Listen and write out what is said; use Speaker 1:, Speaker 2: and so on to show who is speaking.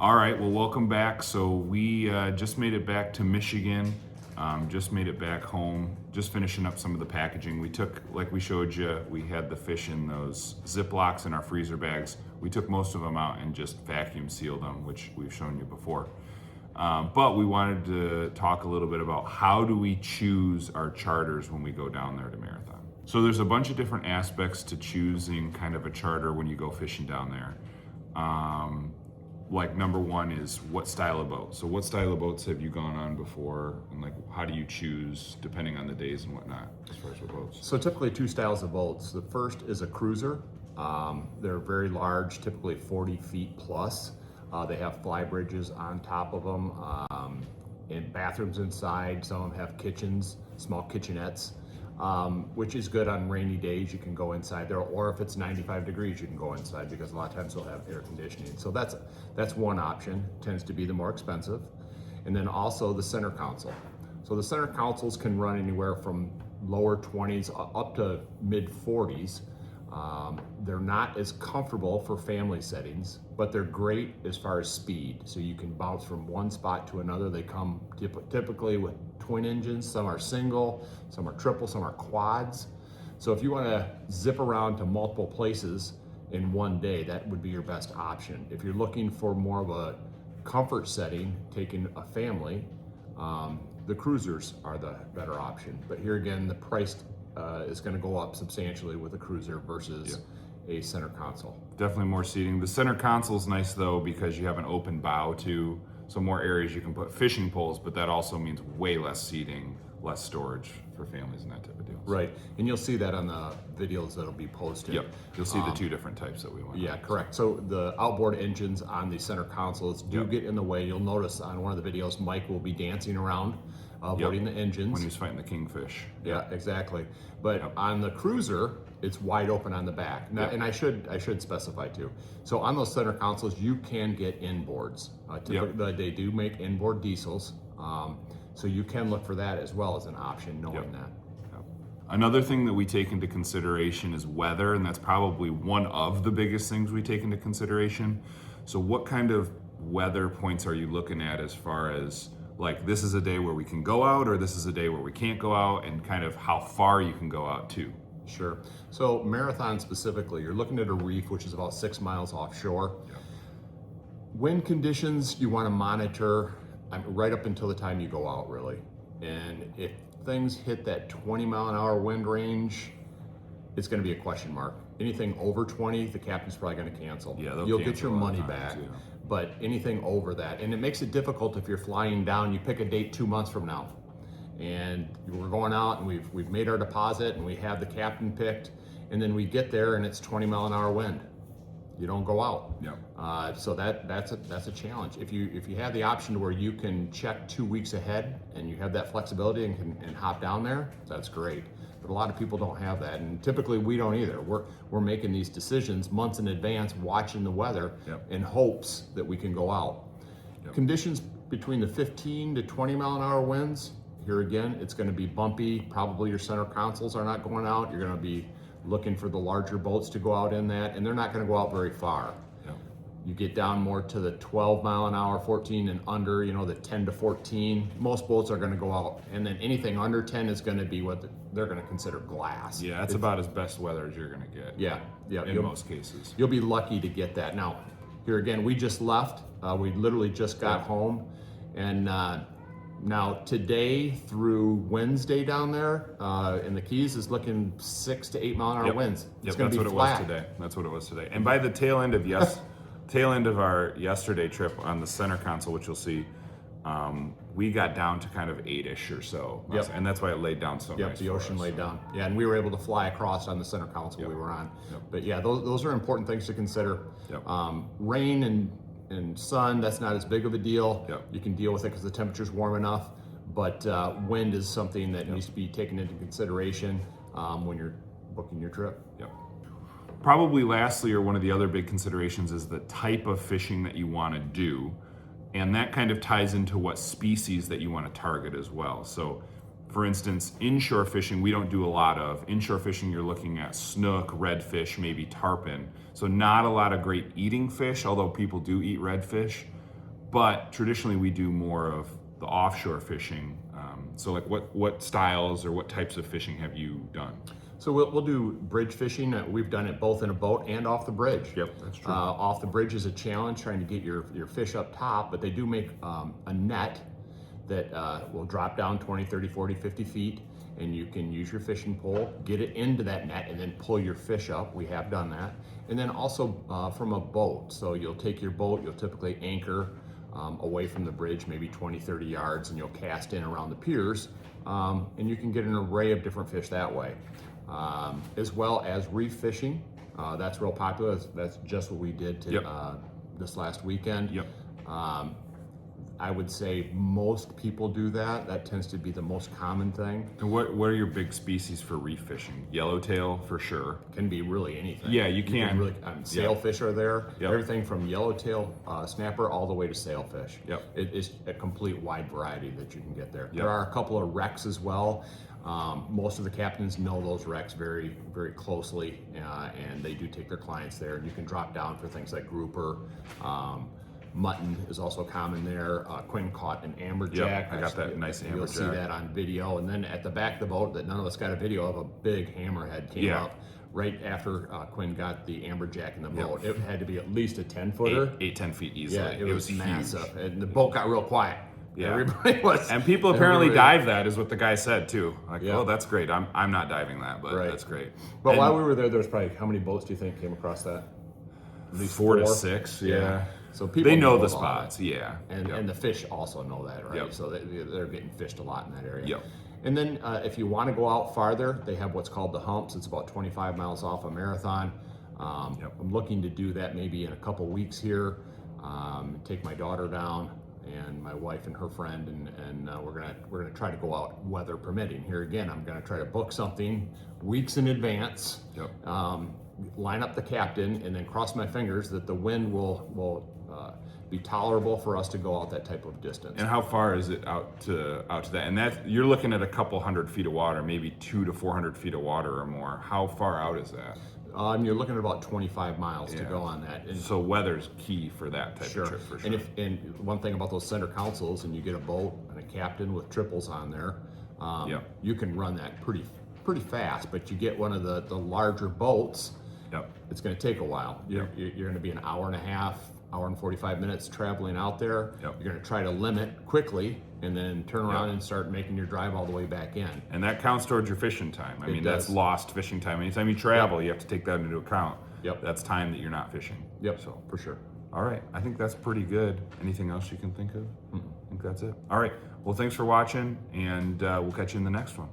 Speaker 1: All right, well, welcome back. So we just made it back to Michigan, just made it back home, just finishing up some of the packaging. We took, like we showed you, we had the fish in those Ziplocs in our freezer bags. We took most of them out and just vacuum sealed them, which we've shown you before. But we wanted to talk a little bit about how do we choose our charters when we go down there to Marathon. So there's a bunch of different aspects to choosing kind of a charter when you go fishing down there. Like number one is what style of boat. So what style of boats have you gone on before, and like how do you choose depending on the days and whatnot as far as the boats?
Speaker 2: So typically two styles of boats. The first is a cruiser. They're very large, typically 40 feet plus. They have fly bridges on top of them, and bathrooms inside. Some of them have kitchens, small kitchenettes, which is good on rainy days. You can go inside there, or if it's 95 degrees, you can go inside because a lot of times they'll have air conditioning. So that's one option. Tends to be the more expensive. And then also the center console. So the center consoles can run anywhere from lower 20s up to mid 40s. They're not as comfortable for family settings, but they're great as far as speed. So you can bounce from one spot to another. They come typically with twin engines. Some are single, some are triple, some are quads. So if you want to zip around to multiple places in one day, that would be your best option. If you're looking for more of a comfort setting, taking a family, the cruisers are the better option. But here again, the price is going to go up substantially with a cruiser versus a center console.
Speaker 1: Definitely more seating. The center console is nice though because you have an open bow too, so more areas you can put fishing poles, but that also means way less seating, less storage for families and that type of deal.
Speaker 2: Right, and you'll see that on the videos that'll be posted.
Speaker 1: Yep, you'll see the two different types that we want.
Speaker 2: Yeah, correct. So the outboard engines on the center consoles do get in the way. You'll notice on one of the videos, Mike will be dancing around, avoiding the engines.
Speaker 1: When he's fighting the kingfish.
Speaker 2: Yeah, exactly. But on the cruiser, it's wide open on the back. Now, and I should specify too. So on those center consoles, you can get inboards. Typically, they do make inboard diesels. So you can look for that as well as an option, knowing that.
Speaker 1: Another thing that we take into consideration is weather, and that's probably one of the biggest things we take into consideration. So what kind of weather points are you looking at as far as like this is a day where we can go out or this is a day where we can't go out, and kind of how far you can go out too?
Speaker 2: Sure. So Marathon specifically, you're looking at a reef which is about 6 miles offshore. Wind conditions you want to monitor right up until the time you go out, really. And if things hit that 20 mile an hour wind range, it's going to be a question mark. Anything over 20, the captain's probably going to cancel.
Speaker 1: Yeah,
Speaker 2: you'll get your money back. But anything over that, and it makes it difficult if you're flying down. You pick a date 2 months from now, and we're going out, and we've made our deposit, and we have the captain picked, and then we get there, and it's 20 mile an hour wind. You don't go out. So that's a challenge. If you have the option to where you can check 2 weeks ahead and you have that flexibility and hop down there, that's great. But a lot of people don't have that, and typically we don't either. We're making these decisions months in advance, watching the weather in hopes that we can go out. Conditions between the 15 to 20 mile an hour winds, here again, it's going to be bumpy. Probably your center consoles are not going out. You're going to be looking for the larger boats to go out in that, and they're not going to go out very far. You get down more to the 12 mile an hour, 14 and under, the 10 to 14. Most boats are going to go out, and then anything under 10 is going to be what they're going to consider glass.
Speaker 1: Yeah, it's about as best weather as you're going to get.
Speaker 2: Yeah.
Speaker 1: In most cases.
Speaker 2: You'll be lucky to get that. Now, here again, we just left. We literally just got home, and now today through Wednesday down there in the Keys is looking 6 to 8 mile an hour winds. It's going to be flat.
Speaker 1: That's what it was today. And by the tail end of our yesterday trip on the center console, which you'll see, we got down to kind of 8-ish or so. And that's why it laid down so nice.
Speaker 2: The ocean laid down. Yeah, and we were able to fly across on the center console we were on. But yeah, those are important things to consider. Rain and sun, that's not as big of a deal. You can deal with it because the temperature's warm enough. But wind is something that needs to be taken into consideration when you're booking your trip.
Speaker 1: Probably lastly, or one of the other big considerations, is the type of fishing that you want to do. And that kind of ties into what species that you want to target as well. So for instance, inshore fishing, we don't do a lot of. Inshore fishing, you're looking at snook, redfish, maybe tarpon. So not a lot of great eating fish, although people do eat redfish. But traditionally, we do more of the offshore fishing. So, like, what styles or what types of fishing have you done?
Speaker 2: So we'll do bridge fishing. We've done it both in a boat and off the bridge.
Speaker 1: Yep, that's true.
Speaker 2: Off the bridge is a challenge trying to get your fish up top, but they do make a net that will drop down 20, 30, 40, 50 feet, and you can use your fishing pole, get it into that net, and then pull your fish up. We have done that. And then also from a boat. So you'll take your boat, you'll typically anchor away from the bridge, maybe 20, 30 yards, and you'll cast in around the piers, and you can get an array of different fish that way. As well as reef fishing. That's real popular. That's just what we did
Speaker 1: Yep.
Speaker 2: This last weekend.
Speaker 1: Yep.
Speaker 2: I would say most people do that. That tends to be the most common thing.
Speaker 1: And what are your big species for reef fishing? Yellowtail for sure.
Speaker 2: Can be really anything.
Speaker 1: Yeah, you can.
Speaker 2: Really, sailfish are there.
Speaker 1: Yep.
Speaker 2: Everything from yellowtail snapper all the way to sailfish.
Speaker 1: Yep.
Speaker 2: It is a complete wide variety that you can get there.
Speaker 1: Yep.
Speaker 2: There are a couple of wrecks as well. Most of the captains know those wrecks very, very closely, and they do take their clients there. And you can drop down for things like grouper. Mutton is also common there. Quinn caught an amberjack.
Speaker 1: Yep, I got that nice
Speaker 2: You'll see
Speaker 1: amberjack.
Speaker 2: that on video. And then at the back of the boat that none of us got a video of, a big hammerhead came
Speaker 1: Yeah.
Speaker 2: up right after Quinn got the amberjack in the
Speaker 1: Yep.
Speaker 2: boat. It had to be at least a 10-footer.
Speaker 1: 10 feet easily.
Speaker 2: Yeah, it was massive.
Speaker 1: huge.
Speaker 2: And the boat got real quiet.
Speaker 1: Yeah.
Speaker 2: Everybody was.
Speaker 1: And people apparently
Speaker 2: everybody-
Speaker 1: dive that, is what the guy said too. Like,
Speaker 2: Yeah.
Speaker 1: oh, that's great. I'm not diving that, but
Speaker 2: Right.
Speaker 1: that's great.
Speaker 2: But
Speaker 1: And
Speaker 2: while we were there was probably, how many boats do you think came across that? At least
Speaker 1: 4 to 6, yeah.
Speaker 2: So people
Speaker 1: They know
Speaker 2: a
Speaker 1: the
Speaker 2: lot.
Speaker 1: spots, yeah.
Speaker 2: And,
Speaker 1: Yep.
Speaker 2: and the fish also know that, right?
Speaker 1: Yep.
Speaker 2: So they're getting fished a lot in that area.
Speaker 1: Yep.
Speaker 2: And then if you want to go out farther, they have what's called the humps. It's about 25 miles off a Marathon.
Speaker 1: Yep.
Speaker 2: I'm looking to do that maybe in a couple weeks here. Take my daughter down and my wife and her friend, and we're gonna try to go out, weather permitting. Here again, I'm gonna try to book something weeks in advance.
Speaker 1: Yep.
Speaker 2: Line up the captain, and then cross my fingers that the wind will be tolerable for us to go out that type of distance.
Speaker 1: And how far is it out to that? And that you're looking at a couple hundred feet of water, maybe 200 to 400 feet of water or more. How far out is that?
Speaker 2: You're looking at about 25 miles to
Speaker 1: Yeah.
Speaker 2: go on that. And
Speaker 1: So weather's key for that type
Speaker 2: sure.
Speaker 1: of trip for sure.
Speaker 2: And one thing about those center councils, and you get a boat and a captain with triples on there,
Speaker 1: Yep.
Speaker 2: you can run that pretty fast. But you get one of the larger boats,
Speaker 1: Yep.
Speaker 2: it's going to take a while. You're going to be an hour and a half, hour and 45 minutes traveling out there.
Speaker 1: Yep.
Speaker 2: You're going to try to limit quickly and then turn around
Speaker 1: Yep.
Speaker 2: and start making your drive all the way back in.
Speaker 1: And that counts towards your fishing time. I mean, that's
Speaker 2: does.
Speaker 1: lost fishing time. Anytime you travel, you have to take that into account.
Speaker 2: Yep.
Speaker 1: That's time that you're not fishing.
Speaker 2: Yep,
Speaker 1: So,
Speaker 2: for sure.
Speaker 1: all right. I think that's pretty good. Anything else you can think of? I think that's it. All right. Well, thanks for watching, and we'll catch you in the next one.